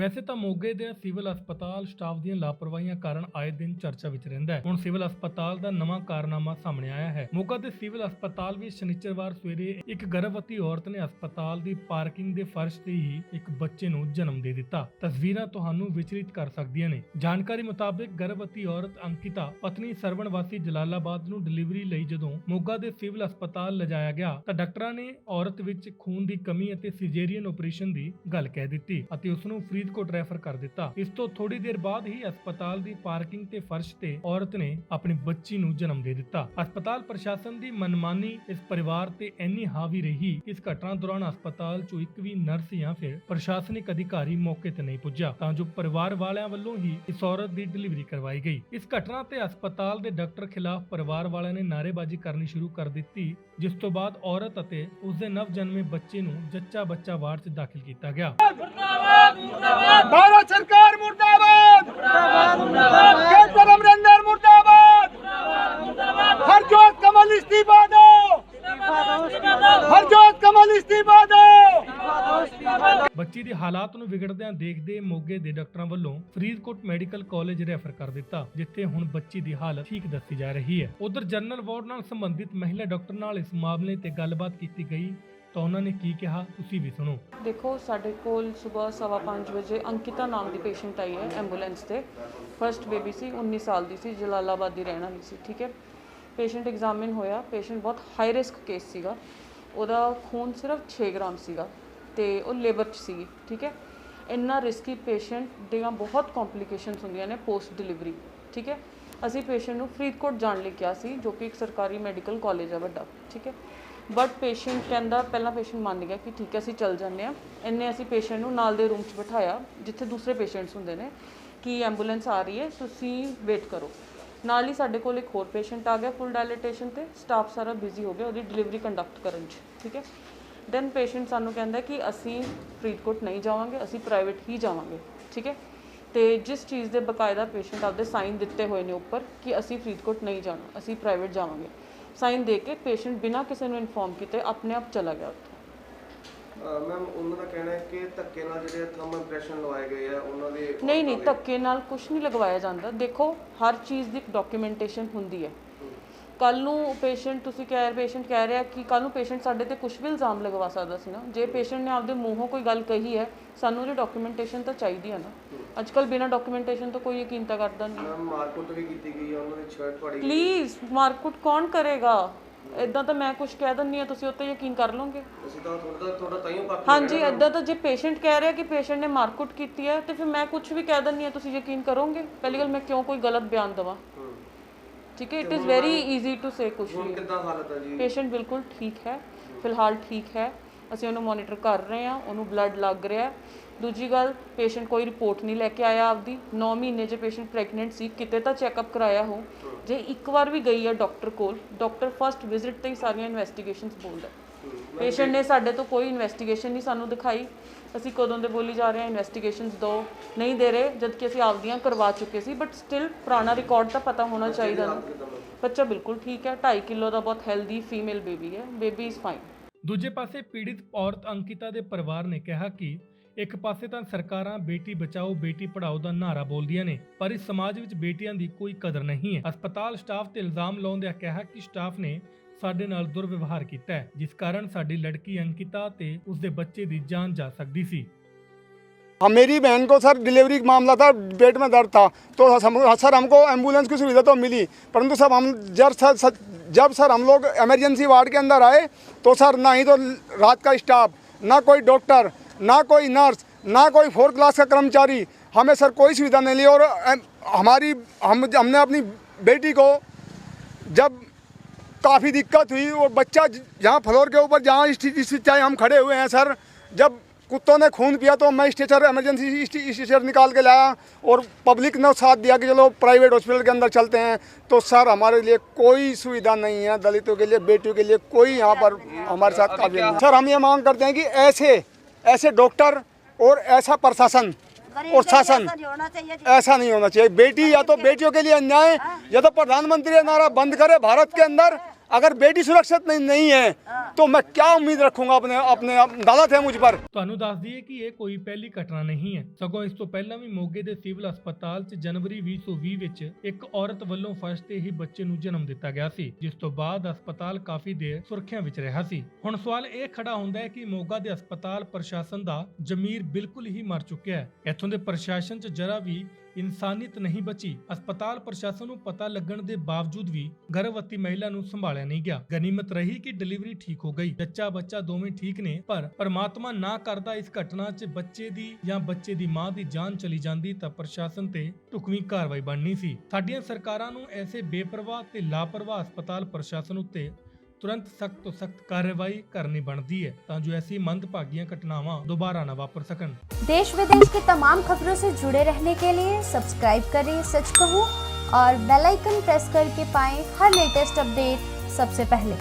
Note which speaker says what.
Speaker 1: ਵੈਸੇ ਤਾਂ ਮੋਗੇ ਦੇ ਸਿਵਲ ਹਸਪਤਾਲ ਸਟਾਫ ਦੀਆਂ ਲਾਪਰਵਾਹੀਆਂ ਕਾਰਨ ਆਏ ਦਿਨ ਚਰਚਾ ਵਿੱਚ ਰਹਿੰਦਾ ਹੈ। ਹੁਣ ਸਿਵਲ ਹਸਪਤਾਲ ਦਾ ਨਵਾਂ ਕਾਰਨਾਮਾ ਸਾਹਮਣੇ ਆਇਆ ਹੈ। ਮੋਗਾ ਦੇ ਸਿਵਲ ਹਸਪਤਾਲ ਵਿੱਚ ਸ਼ਨੀਚਰਵਾਰ ਸਵੇਰੇ ਇੱਕ ਗਰਭਵਤੀ ਔਰਤ ਨੇ ਹਸਪਤਾਲ ਦੀ ਪਾਰਕਿੰਗ ਦੇ ਫਰਸ਼ ਤੇ ਹੀ ਇੱਕ ਬੱਚੇ ਨੂੰ ਜਨਮ ਦੇ ਦਿੱਤਾ। ਤਸਵੀਰਾਂ ਤੁਹਾਨੂੰ ਵਿਚਲਿਤ ਕਰ ਸਕਦੀਆਂ ਨੇ। ਜਾਣਕਾਰੀ ਮੁਤਾਬਕ ਗਰਭਵਤੀ ਔਰਤ ਅੰਕਿਤਾ ਪਤਨੀ ਸਰਵਣ ਵਾਸੀ ਜਲਾਲਾਬਾਦ ਨੂੰ ਡਿਲੀਵਰੀ ਲਈ ਜਦੋਂ ਮੋਗਾ ਦੇ ਸਿਵਲ ਹਸਪਤਾਲ ਲਿਜਾਇਆ ਗਿਆ ਤਾਂ ਡਾਕਟਰਾਂ ਨੇ ਔਰਤ ਵਿੱਚ ਖੂਨ ਦੀ ਕਮੀ ਅਤੇ ਸਿਜੇਰੀਅਨ ਆਪਰੇਸ਼ਨ ਦੀ ਗੱਲ ਕਹਿ ਦਿੱਤੀ ਅਤੇ ਉਸ ਨੂੰ ਫਰੀਦਕੋਟ ਰੈਫਰ ਕਰ ਦਿੱਤਾ। ਇਸ ਤੋਂ ਥੋੜੀ ਦੇਰ ਬਾਅਦ ਹੀ ਹਸਪਤਾਲ ਦੀ ਪਾਰਕਿੰਗ ਤੇ ਫਰਸ਼ ਤੇ ਔਰਤ ਨੇ ਆਪਣੀ ਬੱਚੀ ਨੂੰ ਜਨਮ ਦੇ ਦਿੱਤਾ। ਹਸਪਤਾਲ ਪ੍ਰਸ਼ਾਸਨ ਦੀ ਮਨਮਾਨੀ ਇਸ ਪਰਿਵਾਰ ਤੇ ਇੰਨੀ ਹਾਵੀ ਰਹੀ ਕਿ ਇਸ ਘਟਨਾ ਦੌਰਾਨ ਹਸਪਤਾਲ ਚੋਂ ਇੱਕ ਵੀ ਨਰਸ ਜਾਂ ਫਿਰ ਪ੍ਰਸ਼ਾਸਨਿਕ ਅਧਿਕਾਰੀ ਮੌਕੇ ਤੇ ਨਹੀਂ ਪੁੱਜਾ ਤਾਂ ਜੋ ਪਰਿਵਾਰ ਵਾਲਿਆਂ ਵੱਲੋਂ ਹੀ ਇਸ ਔਰਤ ਦੀ ਡਿਲੀਵਰੀ ਕਰਵਾਈ ਗਈ। ਇਸ ਘਟਨਾ ਤੇ ਹਸਪਤਾਲ ਦੇ ਡਾਕਟਰ ਖਿਲਾਫ ਪਰਿਵਾਰ ਵਾਲਿਆਂ ਨੇ ਨਾਅਰੇਬਾਜ਼ੀ ਕਰਨੀ ਸ਼ੁਰੂ ਕਰ ਦਿੱਤੀ, ਜਿਸ ਤੋਂ ਬਾਅਦ ਔਰਤ ਅਤੇ ਉਸਦੇ ਨਵ ਜਨਮੇ ਬੱਚੇ ਨੂੰ ਜੱਚਾ ਬੱਚਾ ਵਾਰਡ 'ਚ ਦਾਖਲ ਕੀਤਾ ਗਿਆ।
Speaker 2: भारत सरकार मुर्दाबाद केंद्र अमरिंदर मुर्दाबाद हरजोत कमल इस्तीफा दो हरजोत कमल इस्तीफा दो।
Speaker 1: ਬੱਚੀ ਦੀ ਹਾਲਾਤ ਨੂੰ ਵਿਗੜਦਿਆਂ ਦੇਖਦੇ ਮੋਗੇ ਦੇ ਡਾਕਟਰਾਂ ਵੱਲੋਂ ਫਰੀਦਕੋਟ ਮੈਡੀਕਲ ਕਾਲਜ ਰੈਫਰ ਕਰ ਦਿੱਤਾ, ਜਿੱਥੇ ਹੁਣ ਬੱਚੀ ਦੀ ਹਾਲਤ ਠੀਕ ਦੱਸੀ ਜਾ ਰਹੀ ਹੈ। ਉਧਰ ਜਨਰਲ ਵਾਰਡ ਨਾਲ ਸੰਬੰਧਿਤ ਮਹਿਲਾ ਡਾਕਟਰ ਨਾਲ ਇਸ ਮਾਮਲੇ ਤੇ ਗੱਲਬਾਤ ਕੀਤੀ ਗਈ ਤਾਂ ਉਹਨਾਂ ਨੇ ਕੀ ਕਿਹਾ, ਤੁਸੀਂ ਵੀ ਸੁਣੋ।
Speaker 3: देखो साढ़े कोल सुबह 5:15 बजे अंकिता नाम की पेशेंट आई है एंबूलेंस से। फर्स्ट बेबी सी 19 साल की सी, जलालाबाद की रहने वाली सी। ठीक है, पेशेंट एग्जामिन होया। पेशेंट बहुत हाई रिस्क केस सीगा। ਉਹਦਾ खून सिर्फ 6 ग्राम ਸੀਗਾ ਤੇ ਉਹ ਲੇਬਰ 'ਚ ਸੀਗੀ। ठीक है, ਇੰਨਾ ਰਿਸਕੀ ਪੇਸ਼ੈਂਟ ਦੀਆਂ ਬਹੁਤ ਕੰਪਲਿਕੇਸ਼ਨਸ ਹੁੰਦੀਆਂ ਨੇ ਪੋਸਟ ਡਿਲੀਵਰੀ। ਠੀਕ ਹੈ, ਅਸੀਂ ਪੇਸ਼ੈਂਟ ਨੂੰ ਫਰੀਦਕੋਟ ਜਾਣ ਲਈ ਕਿਹਾ ਸੀ, ਜੋ ਕਿ ਇੱਕ ਸਰਕਾਰੀ ਮੈਡੀਕਲ ਕਾਲਜ ਹੈ ਵੱਡਾ। ਠੀਕ ਹੈ, ਬਟ ਪੇਸ਼ੈਂਟ ਕਹਿੰਦਾ, ਪਹਿਲਾਂ ਪੇਸ਼ੈਂਟ ਮੰਨ ਗਿਆ ਕਿ ਠੀਕ ਹੈ ਅਸੀਂ ਚੱਲ ਜਾਂਦੇ ਹਾਂ। ਇੰਨੇ ਅਸੀਂ ਪੇਸ਼ੈਂਟ ਨੂੰ ਨਾਲ ਦੇ ਰੂਮ 'ਚ ਬਿਠਾਇਆ ਜਿੱਥੇ ਦੂਸਰੇ ਪੇਸ਼ੈਂਟਸ ਹੁੰਦੇ ਨੇ ਕਿ ਐਂਬੂਲੈਂਸ ਆ ਰਹੀ ਹੈ, ਤੁਸੀਂ ਵੇਟ ਕਰੋ। ਨਾਲ ਹੀ ਸਾਡੇ ਕੋਲ ਇੱਕ ਹੋਰ ਪੇਸ਼ੈਂਟ ਆ ਗਿਆ ਫੁੱਲ ਡਾਇਲੇਟੇਸ਼ਨ ਤੇ। ਸਟਾਫ ਸਾਰਾ ਬਿਜ਼ੀ ਹੋ ਗਿਆ ਉਹਦੀ ਡਿਲੀਵਰੀ ਕੰਡਕਟ ਕਰਨ 'ਚ। ਠੀਕ ਹੈ, ਦੈਨ ਪੇਸ਼ੈਂਟ ਸਾਨੂੰ ਕਹਿੰਦਾ ਕਿ ਅਸੀਂ ਫਰੀਦਕੋਟ ਨਹੀਂ ਜਾਵਾਂਗੇ, ਅਸੀਂ ਪ੍ਰਾਈਵੇਟ ਹੀ ਜਾਵਾਂਗੇ। ਠੀਕ ਹੈ, ਤੇ ਜਿਸ ਚੀਜ਼ ਦੇ ਬਕਾਇਦਾ ਪੇਸ਼ੈਂਟ ਆਪਦੇ ਸਾਈਨ ਦਿੱਤੇ ਹੋਏ ਨੇ ਉੱਪਰ ਕਿ ਅਸੀਂ ਫਰੀਦਕੋਟ ਨਹੀਂ ਜਾਣਾ, ਅਸੀਂ ਪ੍ਰਾਈਵੇਟ ਜਾਵਾਂਗੇ, ਸਾਈਨ ਦੇ ਕੇ ਪੇਸ਼ੈਂਟ ਬਿਨਾਂ ਕਿਸੇ ਨੂੰ ਇਨਫੋਰਮ ਕੀਤੇ ਆਪਣੇ ਆਪ ਚਲਾ ਗਿਆ ਉੱਥੇ।
Speaker 4: ਮੈਮ ਉਹਨਾਂ ਦਾ ਕਹਿਣਾ ਹੈ ਕਿ ਧੱਕੇ ਨਾਲ ਜਿਹੜੇ ਥੰਬ ਇੰਪ੍ਰੈਸ਼ਨ ਲਵਾਏ ਗਏ ਆ ਉਹਨਾਂ ਦੇ
Speaker 3: ਨਹੀਂ ਧੱਕੇ ਨਾਲ ਕੁਝ ਨਹੀਂ ਲਗਵਾਇਆ ਜਾਂਦਾ। ਦੇਖੋ ਹਰ ਚੀਜ਼ ਦੀ ਡਾਕੂਮੈਂਟੇਸ਼ਨ ਹੁੰਦੀ ਹੈ। ਕੱਲ ਨੂੰ ਪੇਸ਼ੈਂਟ ਤੁਸੀਂ ਪੇਸ਼ੈਂਟ ਕਹਿ ਰਿਹਾ ਕਿ ਕੱਲ ਨੂੰ ਪੇਸ਼ੈਂਟ ਸਾਡੇ ਤੇ ਕੁਝ ਵੀ ਇਲਜ਼ਾਮ ਲਗਵਾ ਸਕਦਾ ਸੀ ਨਾ। ਜੇ ਪੇਸ਼ੈਂਟ ਨੇ ਆਪਦੇ ਮੂੰਹੋਂ ਕੋਈ ਗੱਲ ਕਹੀ ਹੈ, ਸਾਨੂੰ ਉਹਦੀ ਡਾਕੂਮੈਂਟੇਸ਼ਨ ਤਾਂ ਚਾਹੀਦੀ ਹੈ ਨਾ। ਅੱਜ ਕੱਲ ਬਿਨਾਂ ਡਾਕੂਮੈਂਟੇਸ਼ਨ ਤੋਂ ਕੋਈ ਯਕੀਨ ਤਾਂ ਕਰਦਾ ਨਹੀਂ।
Speaker 4: ਮੈਮ ਮਾਰਕੁੱਟ ਵੀ ਕੀਤੀ ਗਈ ਹੈ, ਉਹਨਾਂ ਦੀ ਸ਼ਰਟ ਫੜੀ।
Speaker 3: ਪਲੀਜ਼ ਮਾਰਕੁੱਟ ਕੌਣ ਕਰੇਗਾ? ਇਦਾਂ ਤਾਂ ਮੈਂ ਕੁਝ ਕਹਿ ਦਿੰਦੀ ਹਾਂ, ਤੁਸੀਂ ਉੱਤੇ ਯਕੀਨ ਕਰ ਲਓਗੇ।
Speaker 4: ਅਸੀਂ ਤਾਂ ਤੁਹਾਡਾ ਤਾਈਓ ਪੱਖ।
Speaker 3: ਹਾਂਜੀ, ਇਦਾਂ ਤਾਂ ਜੇ ਪੇਸ਼ੈਂਟ ਕਹਿ ਰਿਹਾ ਕਿ ਪੇਸ਼ੈਂਟ ਨੇ ਮਾਰਕੁੱਟ ਕੀਤੀ ਹੈ ਤੇ ਫਿਰ ਮੈਂ ਕੁਝ ਵੀ ਕਹਿ ਦਿੰਦੀ ਹਾਂ, ਤੁਸੀਂ ਯਕੀਨ ਕਰੋਗੇ? ਪਹਿਲੀ ਗੱਲ, ਮੈਂ ਕਿਉਂ ਕੋਈ ਗਲਤ ਬਿਆਨ ਦੇਵਾਂ? ਠੀਕ ਹੈ, it is very easy to say ਕੁਝ ਵੀ।
Speaker 4: ਕਿੱਦਾਂ ਹਾਲਤ ਹੈ ਜੀ?
Speaker 3: ਪੇਸ਼ੈਂਟ ਬਿਲਕੁਲ ਠੀਕ ਹੈ, ਫਿਲਹਾਲ ਠੀਕ ਹੈ। ਅਸੀਂ ਉਹਨੂੰ ਮੋਨੀਟਰ ਕਰ ਰਹੇ ਹਾਂ, ਉਹਨੂੰ ਬਲੱਡ ਲੱਗ ਰਿਹਾ। ਦੂਜੀ ਗੱਲ, ਪੇਸ਼ੈਂਟ ਕੋਈ ਰਿਪੋਰਟ ਨਹੀਂ ਲੈ ਕੇ ਆਇਆ ਆਪਦੀ। 9 ਮਹੀਨੇ 'ਚ ਪੇਸ਼ੈਂਟ ਪ੍ਰੈਗਨੈਂਟ ਸੀ, ਕਿਤੇ ਤਾਂ ਚੈੱਕਅਪ ਕਰਾਇਆ ਹੋ। ਜੇ ਇੱਕ ਵਾਰ ਵੀ ਗਈ ਹੈ ਡਾਕਟਰ ਕੋਲ, ਡਾਕਟਰ ਫਸਟ ਵਿਜ਼ਿਟ ਤੇ ਹੀ ਸਾਰੀਆਂ ਇਨਵੈਸਟੀਗੇਸ਼ਨਸ ਬੋਲਦਾ। ਪੇਸ਼ੈਂਟ ਨੇ ਸਾਡੇ ਤੋਂ ਕੋਈ ਇਨਵੈਸਟੀਗੇਸ਼ਨ ਨਹੀਂ ਸਾਨੂੰ ਦਿਖਾਈ। ਅਸੀਂ ਕਦੋਂ ਦੇ ਬੋਲੀ ਜਾ ਰਹੇ ਹਾਂ ਇਨਵੈਸਟੀਗੇਸ਼ਨਸ ਦੋ, ਨਹੀਂ ਦੇ ਰਹੇ, ਜਦ ਕਿ ਅਸੀਂ ਆਪਦੀਆਂ ਕਰਵਾ ਚੁੱਕੇ ਸੀ। ਬਟ ਸਟਿਲ ਪੁਰਾਣਾ ਰਿਕਾਰਡ ਤਾਂ ਪਤਾ ਹੋਣਾ ਚਾਹੀਦਾ ਨਾ। ਬੱਚਾ ਬਿਲਕੁਲ ਠੀਕ ਹੈ, 2.5 ਕਿਲੋ ਦਾ ਬਹੁਤ ਹੈਲਦੀ ਫੀਮੇਲ ਬੇਬੀ ਹੈ। Baby is fine.
Speaker 1: ਦੂਜੇ ਪਾਸੇ ਪੀੜਿਤ ਔਰਤ ਅੰਕਿਤਾ ਦੇ ਪਰਿਵਾਰ ਨੇ ਕਿਹਾ ਕਿ ਇੱਕ ਪਾਸੇ ਤਾਂ ਸਰਕਾਰਾਂ ਬੇਟੀ ਬਚਾਓ ਬੇਟੀ ਪੜਾਓ ਦਾ ਨਾਰਾ ਬੋਲਦੀਆਂ ਨੇ, ਪਰ ਇਸ ਸਮਾਜ ਵਿੱਚ ਬੇਟੀਆਂ ਦੀ ਕੋਈ ਕਦਰ ਨਹੀਂ ਹੈ। ਹਸਪਤਾਲ ਸਟਾਫ ਤੇ ਇਲਜ਼ਾਮ ਲਾਉਂਦਿਆਂ ਕਿਹਾ ਕਿ ਸਟਾਫ ਨੇ ਸਾਡੇ ਨਾਲ ਦੁਰਵਿਵਹਾਰ ਕੀਤਾ ਹੈ, ਜਿਸ ਕਾਰਨ ਸਾਡੀ ਲੜਕੀ ਅੰਕਿਤਾ ਤੇ ਉਸਦੇ ਬੱਚੇ ਦੀ ਜਾਨ ਜਾ ਸਕਦੀ ਸੀ।
Speaker 2: मेरी बहन को सर डिलीवरी का मामला था, पेट में दर्द था, तो सर हमको एम्बुलेंस की सुविधा तो मिली, परंतु सब हम जब सर हम लोग इमरजेंसी वार्ड के अंदर आए तो सर ना ही तो रात का स्टाफ, ना कोई डॉक्टर, ना कोई नर्स, ना कोई 4th क्लास का कर्मचारी, हमें सर कोई सुविधा नहीं ली। और हमने अपनी बेटी को जब काफ़ी दिक्कत हुई, वो बच्चा जहाँ फ्लोर के ऊपर जहाँ चाहे हम खड़े हुए हैं सर, जब कुत्तों ने खून पिया तो मैं स्ट्रेचर इमरजेंसी स्ट्रेचर निकाल के लाया और पब्लिक ने साथ दिया कि चलो प्राइवेट हॉस्पिटल के अंदर चलते हैं। तो सर हमारे लिए कोई सुविधा नहीं है, दलितों के लिए, बेटियों के लिए कोई यहाँ पर हमारे साथ काबिल नहीं। सर हम ये मांग करते हैं कि ऐसे डॉक्टर और ऐसा प्रशासन और शासन ऐसा नहीं होना चाहिए। बेटी या तो बेटियों के लिए अन्याय, या तो प्रधानमंत्री नारा बंद करे भारत के अंदर, अगर बेटी सुरक्षित नहीं है तो मैं क्या उम्मीद रखूंगा अपने अपने अदालत है मुझ पर।
Speaker 1: ਤੁਹਾਨੂੰ ਦੱਸ ਦਈਏ ਕਿ ਇਹ ਕੋਈ ਪਹਿਲੀ ਘਟਨਾ ਨਹੀਂ ਹੈ, ਸਗੋਂ ਇਸ ਤੋਂ ਪਹਿਲਾਂ ਵੀ ਮੋਗੇ ਦੇ ਸਿਵਲ ਹਸਪਤਾਲ 'ਚ ਜਨਵਰੀ 2020 ਵਿੱਚ ਇੱਕ ਔਰਤ ਵੱਲੋਂ ਫਰਸ਼ ਤੇ ਹੀ ਬੱਚੇ ਨੂੰ ਜਨਮ ਦਿੱਤਾ ਗਿਆ ਸੀ, ਜਿਸ ਤੋਂ ਬਾਅਦ ਹਸਪਤਾਲ ਕਾਫੀ ਦੇਰ ਸੁਰੱਖਿਆ ਵਿੱਚ ਰਿਹਾ ਸੀ। ਹੁਣ ਸਵਾਲ ਇਹ ਖੜਾ ਹੁੰਦਾ ਹੈ ਕਿ ਮੋਗਾ ਦੇ ਹਸਪਤਾਲ ਪ੍ਰਸ਼ਾਸਨ ਦਾ ਜ਼ਮੀਰ ਬਿਲਕੁਲ ਹੀ ਮਰ ਚੁੱਕਿਆ ਹੈ। ਇੱਥੋਂ ਦੇ ਪ੍ਰਸ਼ਾਸਨ 'ਚ ਜਰਾ ਵੀ ਇਨਸਾਨੀਅਤ ਨਹੀਂ ਬਚੀ। ਹਸਪਤਾਲ ਪ੍ਰਸ਼ਾਸਨ ਨੂੰ ਪਤਾ ਲੱਗਣ ਦੇ ਬਾਵਜੂਦ ਵੀ ਗਰਭਵਤੀ ਮਹਿਲਾ ਨੂੰ ਸੰਭਾਲਿਆ ਨਹੀਂ ਗਿਆ। ਗਨੀਮਤ ਰਹੀ ਕਿ ਡਿਲੀਵਰੀ ਠੀਕ ਹੋ ਗਈ, ਜੱਚਾ ਬੱਚਾ ਦੋਵੇਂ ਠੀਕ ਨੇ, ਪਰ ਪਰਮਾਤਮਾ ਨਾ ਕਰਦਾ ਇਸ ਘਟਨਾ 'ਚ ਬੱਚੇ ਦੀ ਜਾਂ ਬੱਚੇ ਦੀ ਮਾਂ ਦੀ ਜਾਨ ਚਲੀ ਜਾਂਦੀ ਤਾਂ ਪ੍ਰਸ਼ਾਸਨ ਤੇ ਢੁਕਵੀਂ ਕਾਰਵਾਈ ਬਣਨੀ ਸੀ। ਸਾਡੀਆਂ ਸਰਕਾਰਾਂ ਨੂੰ ਐਸੇ ਬੇਪਰਵਾਹ ਤੇ ਲਾਪਰਵਾਹ ਹਸਪਤਾਲ ਪ੍ਰਸ਼ਾਸਨ ਉੱਤੇ तुरंत सख्त तो सख्त कार्रवाई करनी बनती है ताकि ऐसी मंदभागियां घटनावां दोबारा न वापर सकन।
Speaker 5: देश विदेश की तमाम खबरों से जुड़े रहने के लिए सब्सक्राइब करें सच कहूं और बेल आइकन प्रेस करके पाएं हर लेटेस्ट अपडेट सबसे पहले।